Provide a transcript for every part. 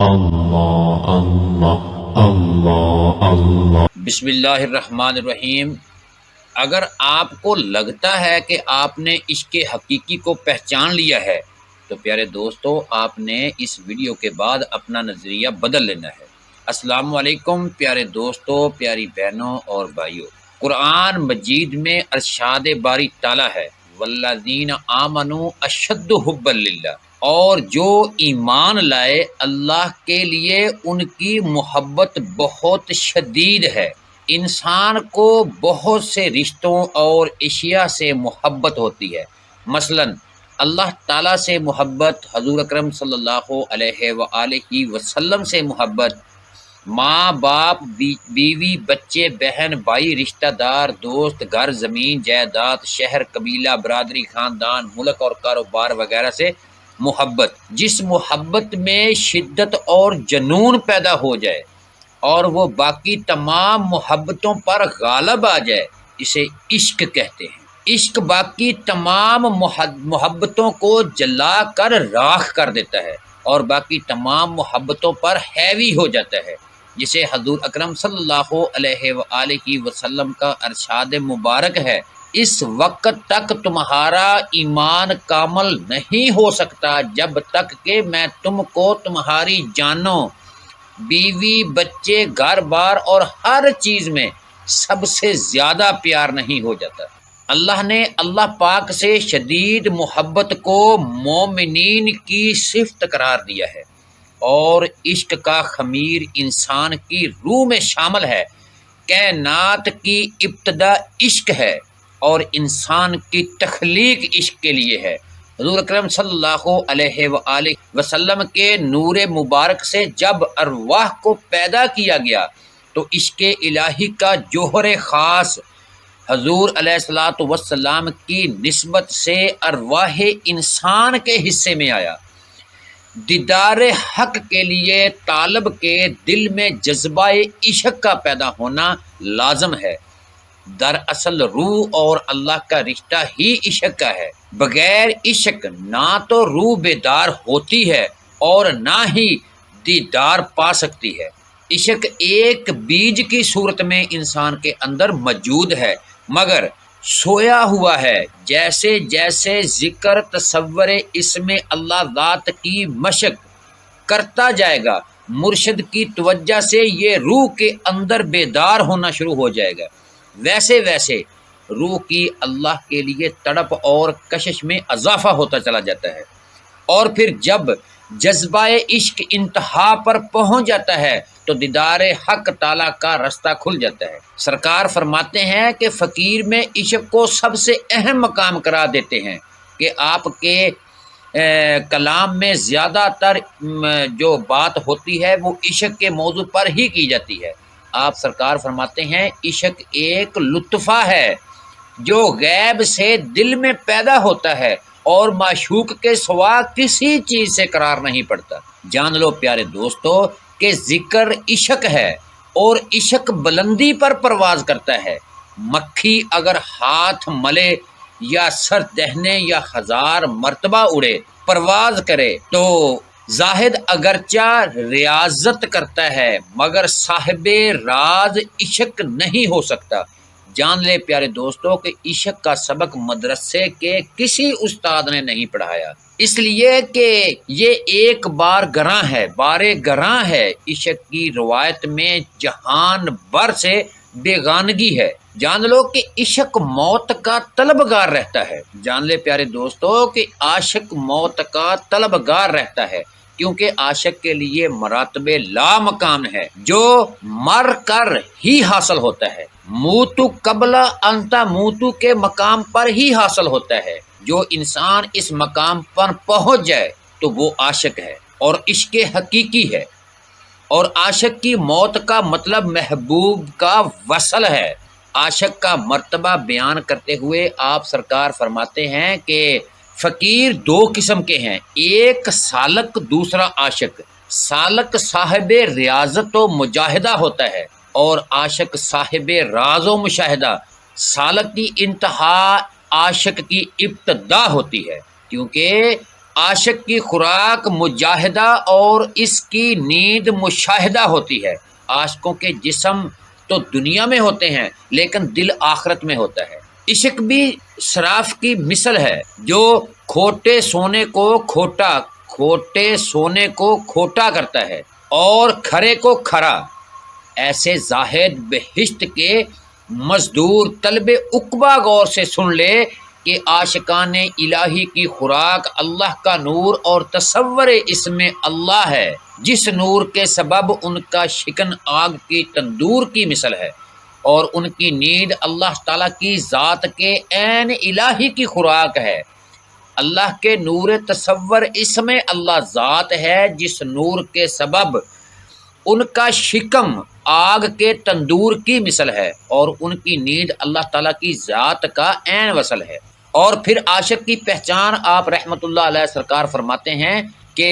اللہ اللہ اللہ اللہ۔ بسم اللہ الرحمن الرحیم۔ اگر آپ کو لگتا ہے کہ آپ نے عشق حقیقی کو پہچان لیا ہے تو پیارے دوستو، آپ نے اس ویڈیو کے بعد اپنا نظریہ بدل لینا ہے۔ السلام علیکم پیارے دوستو، پیاری بہنوں اور بھائیوں۔ قرآن مجید میں ارشاد باری تعالیٰ ہے والذین آمنوا اشد حبا للہ، اور جو ایمان لائے اللہ کے لیے ان کی محبت بہت شدید ہے۔ انسان کو بہت سے رشتوں اور اشیاء سے محبت ہوتی ہے، مثلا اللہ تعالیٰ سے محبت، حضور اکرم صلی اللہ علیہ وآلہ وسلم سے محبت، ماں باپ، بیوی، بچے، بہن، بھائی، رشتہ دار، دوست، گھر، زمین، جائیداد، شہر، قبیلہ، برادری، خاندان، ملک اور کاروبار وغیرہ سے محبت۔ جس محبت میں شدت اور جنون پیدا ہو جائے اور وہ باقی تمام محبتوں پر غالب آ جائے، اسے عشق کہتے ہیں۔ عشق باقی تمام محبتوں کو جلا کر راکھ کر دیتا ہے اور باقی تمام محبتوں پر حاوی ہو جاتا ہے، جسے حضور اکرم صلی اللہ علیہ وآلہ وسلم کا ارشاد مبارک ہے، اس وقت تک تمہارا ایمان کامل نہیں ہو سکتا جب تک کہ میں تم کو تمہاری جانوں، بیوی، بچے، گھر بار اور ہر چیز میں سب سے زیادہ پیار نہیں ہو جاتا۔ اللہ نے اللہ پاک سے شدید محبت کو مومنین کی صفت قرار دیا ہے، اور عشق کا خمیر انسان کی روح میں شامل ہے۔ کائنات کی ابتدا عشق ہے اور انسان کی تخلیق عشق کے لیے ہے۔ حضور اکرم صلی اللہ علیہ وآلہ وسلم کے نور مبارک سے جب ارواح کو پیدا کیا گیا تو عشق الہی کا جوہر خاص حضور علیہ الصلوۃ والسلام کی نسبت سے ارواح انسان کے حصے میں آیا۔ دیدار حق کے لیے طالب کے دل میں جذبہ عشق کا پیدا ہونا لازم ہے۔ دراصل روح اور اللہ کا رشتہ ہی عشق کا ہے۔ بغیر عشق نہ تو روح بیدار ہوتی ہے اور نہ ہی دیدار پا سکتی ہے۔ عشق ایک بیج کی صورت میں انسان کے اندر موجود ہے، مگر سویا ہوا ہے۔ جیسے جیسے ذکر، تصور اسم اللہ ذات کی مشق کرتا جائے گا، مرشد کی توجہ سے یہ روح کے اندر بیدار ہونا شروع ہو جائے گا، ویسے ویسے روح کی اللہ کے لیے تڑپ اور کشش میں اضافہ ہوتا چلا جاتا ہے، اور پھر جب جذبہ عشق انتہا پر پہنچ جاتا ہے تو دیدار حق تعالیٰ کا راستہ کھل جاتا ہے۔ سرکار فرماتے ہیں کہ فقیر میں عشق کو سب سے اہم مقام قرار دیتے ہیں کہ آپ کے کلام میں زیادہ تر جو بات ہوتی ہے وہ عشق کے موضوع پر ہی کی جاتی ہے۔ آپ سرکار فرماتے ہیں عشق ایک لطفہ ہے جو غیب سے دل میں پیدا ہوتا ہے اور معشوق کے سوا کسی چیز سے قرار نہیں پڑتا۔ جان لو پیارے دوستو کہ ذکر عشق ہے اور عشق بلندی پر پرواز کرتا ہے۔ مکھی اگر ہاتھ ملے یا سر دہنے یا 1000 مرتبہ اڑے پرواز کرے تو زاہد اگرچہ ریاضت کرتا ہے مگر صاحب راز عشق نہیں ہو سکتا۔ جان لے پیارے دوستوں کہ عشق کا سبق مدرسے کے کسی استاد نے نہیں پڑھایا، اس لیے کہ یہ ایک بار گراں ہے، بارے گراں ہے۔ عشق کی روایت میں جہان بھر سے بیگانگی ہے۔ جان لو کہ عشق موت کا طلبگار رہتا ہے۔ جان لے پیارے دوستو کہ عاشق موت کا طلبگار رہتا ہے، کیونکہ عاشق کے لیے مراتب لا مقام ہے جو مر کر ہی حاصل ہوتا ہے۔ موتو قبل انتا موتو کے مقام پر ہی حاصل ہوتا ہے۔ جو انسان اس مقام پر پہنچ جائے تو وہ عاشق ہے اور عشق حقیقی ہے، اور عاشق کی موت کا مطلب محبوب کا وصل ہے۔ عاشق کا مرتبہ بیان کرتے ہوئے آپ سرکار فرماتے ہیں کہ فقیر 2 قسم کے ہیں، ایک سالک، دوسرا عاشق۔ سالک صاحب ریاضت و مجاہدہ ہوتا ہے اور عاشق صاحب راز و مشاہدہ۔ سالک کی انتہا عاشق کی ابتدا ہوتی ہے، کیونکہ عاشق کی خوراک مجاہدہ اور اس کی نیند مشاہدہ ہوتی ہے۔ عاشقوں کے جسم تو دنیا میں ہوتے ہیں لیکن دل آخرت میں ہوتا ہے۔ عشق بھی صراف کی مثل ہے جو کھوٹے سونے کو کھوٹا کرتا ہے اور کھرے کو کھرا۔ ایسے زاہد بہشت کے مزدور طلب عقبہ غور سے سن لے کہ عاشقان الہی کی خوراک اللہ کا نور اور تصور اسم اللہ ہے، جس نور کے سبب ان کا شکن آگ کی تندور کی مثل ہے اور ان کی نیند اللہ تعالیٰ کی ذات کے عین الہی کی خوراک ہے۔ اللہ کے نور تصور اسم اللہ ذات ہے جس نور کے سبب ان کا شکم آگ کے تندور کی مثل ہے اور ان کی نیند اللہ تعالیٰ کی ذات کا عین وصل ہے۔ اور پھر عاشق کی پہچان آپ رحمت اللہ علیہ سرکار فرماتے ہیں کہ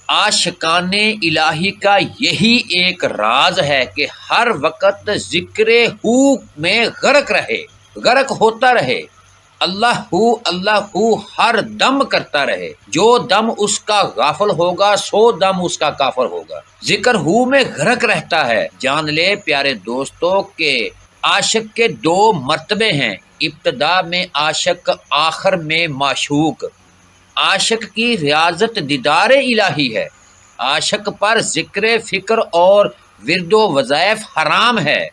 عاشقان الہی کا یہی ایک راز ہے کہ ہر وقت ذکر ہو میں غرق ہوتا رہے، اللہ ہو ہر دم کرتا رہے۔ جو دم اس کا غافل ہوگا سو دم اس کا کافر ہوگا۔ ذکر ہو میں غرق رہتا ہے۔ جان لے پیارے دوستو کہ عاشق کے دو مرتبے ہیں، ابتدا میں عاشق، آخر میں معشوق۔ عاشق کی ریاضت دیدار الہی ہے، عاشق پر ذکر فکر اور ورد و وظائف حرام ہے۔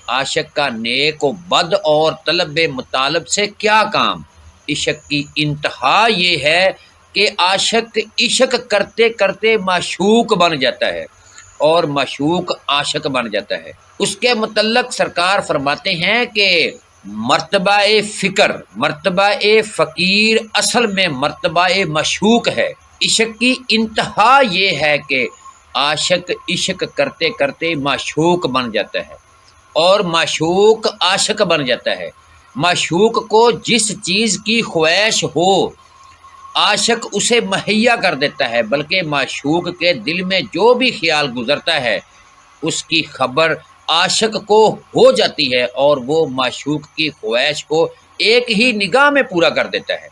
عاشق کا نیک و بد اور طلب مطالب سے کیا کام؟ عشق کی انتہا یہ ہے کہ عاشق عشق کرتے کرتے معشوق بن جاتا ہے اور معشوق عاشق بن جاتا ہے۔ اس کے متعلق سرکار فرماتے ہیں کہ مرتبہ فکر، مرتبہ فقیر اصل میں مرتبہ معشوق ہے۔ عشق کی انتہا یہ ہے کہ عاشق عشق کرتے کرتے معشوق بن جاتا ہے اور معشوق عاشق بن جاتا ہے۔ معشوق کو جس چیز کی خواہش ہو عاشق اسے مہیا کر دیتا ہے، بلکہ معشوق کے دل میں جو بھی خیال گزرتا ہے اس کی خبر عاشق کو ہو جاتی ہے اور وہ معشوق کی خواہش کو ایک ہی نگاہ میں پورا کر دیتا ہے۔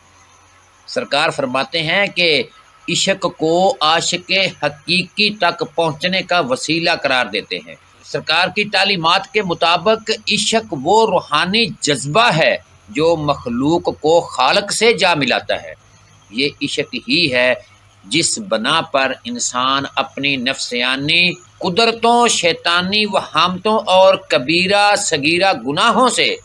سرکار فرماتے ہیں کہ عشق کو عاشق حقیقی تک پہنچنے کا وسیلہ قرار دیتے ہیں۔ سرکار کی تعلیمات کے مطابق عشق وہ روحانی جذبہ ہے جو مخلوق کو خالق سے جا ملاتا ہے۔ یہ عشق ہی ہے جس بنا پر انسان اپنی نفسیانی قدرتوں، شیطانی وہامتوں اور کبیرہ صغیرہ گناہوں سے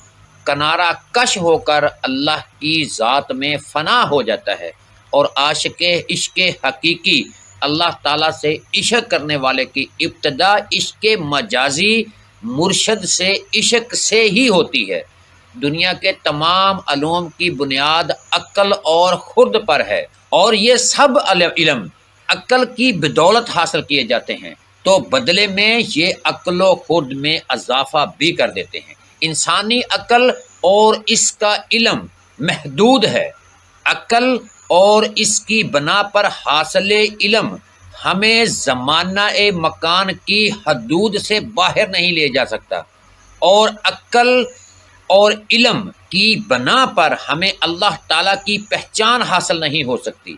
کنارہ کش ہو کر اللہ کی ذات میں فنا ہو جاتا ہے اور عاشق عشق حقیقی اللہ تعالیٰ سے عشق کرنے والے کی ابتدا عشق مجازی مرشد سے عشق سے ہی ہوتی ہے۔ دنیا کے تمام علوم کی بنیاد عقل اور خرد پر ہے اور یہ سب علم عقل کی بدولت حاصل کیے جاتے ہیں، تو بدلے میں یہ عقل و خرد میں اضافہ بھی کر دیتے ہیں۔ انسانی عقل اور اس کا علم محدود ہے۔ عقل اور اس کی بنا پر حاصل علم ہمیں زمانہ مکان کی حدود سے باہر نہیں لے جا سکتا اور عقل اور علم کی بنا پر ہمیں اللہ تعالیٰ کی پہچان حاصل نہیں ہو سکتی۔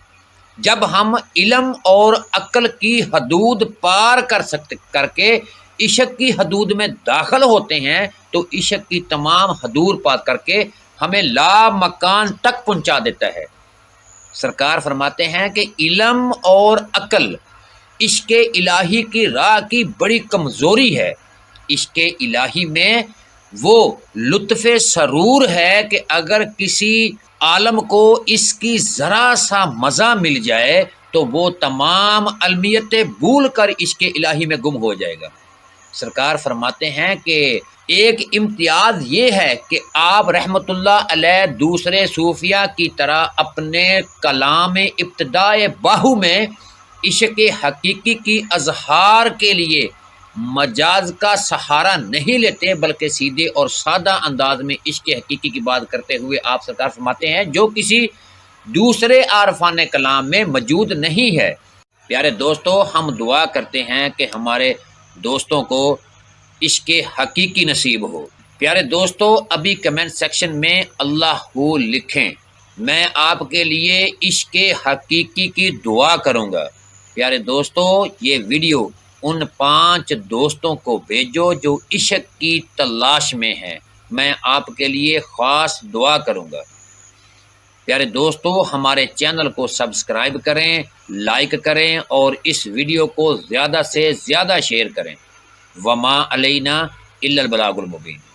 جب ہم علم اور عقل کی حدود پار کر کے عشق کی حدود میں داخل ہوتے ہیں تو عشق کی تمام حدود پار کر کے ہمیں لا مکان تک پہنچا دیتا ہے۔ سرکار فرماتے ہیں کہ علم اور عقل عشق الہی کی راہ کی بڑی کمزوری ہے۔ عشق الہی میں وہ لطف سرور ہے کہ اگر کسی عالم کو اس کی ذرا سا مزہ مل جائے تو وہ تمام علمیت بھول کر عشق الہی میں گم ہو جائے گا۔ سرکار فرماتے ہیں کہ ایک امتیاز یہ ہے کہ آپ رحمت اللہ علیہ دوسرے صوفیہ کی طرح اپنے کلام ابتدائے باہو میں عشق حقیقی کی اظہار کے لیے مجاز کا سہارا نہیں لیتے، بلکہ سیدھے اور سادہ انداز میں عشق حقیقی کی بات کرتے ہوئے آپ سرکار فرماتے ہیں جو کسی دوسرے عارفان کلام میں موجود نہیں ہے۔ پیارے دوستو، ہم دعا کرتے ہیں کہ ہمارے دوستوں کو عشق حقیقی نصیب ہو۔ پیارے دوستو، ابھی کمنٹ سیکشن میں اللہ ہو لکھیں، میں آپ کے لیے عشق حقیقی کی دعا کروں گا۔ پیارے دوستو، یہ ویڈیو ان 5 دوستوں کو بھیجو جو عشق کی تلاش میں ہیں، میں آپ کے لیے خاص دعا کروں گا۔ پیارے دوستو، ہمارے چینل کو سبسکرائب کریں، لائک کریں اور اس ویڈیو کو زیادہ سے زیادہ شیئر کریں۔ وما علینا الا البلاغ المبین۔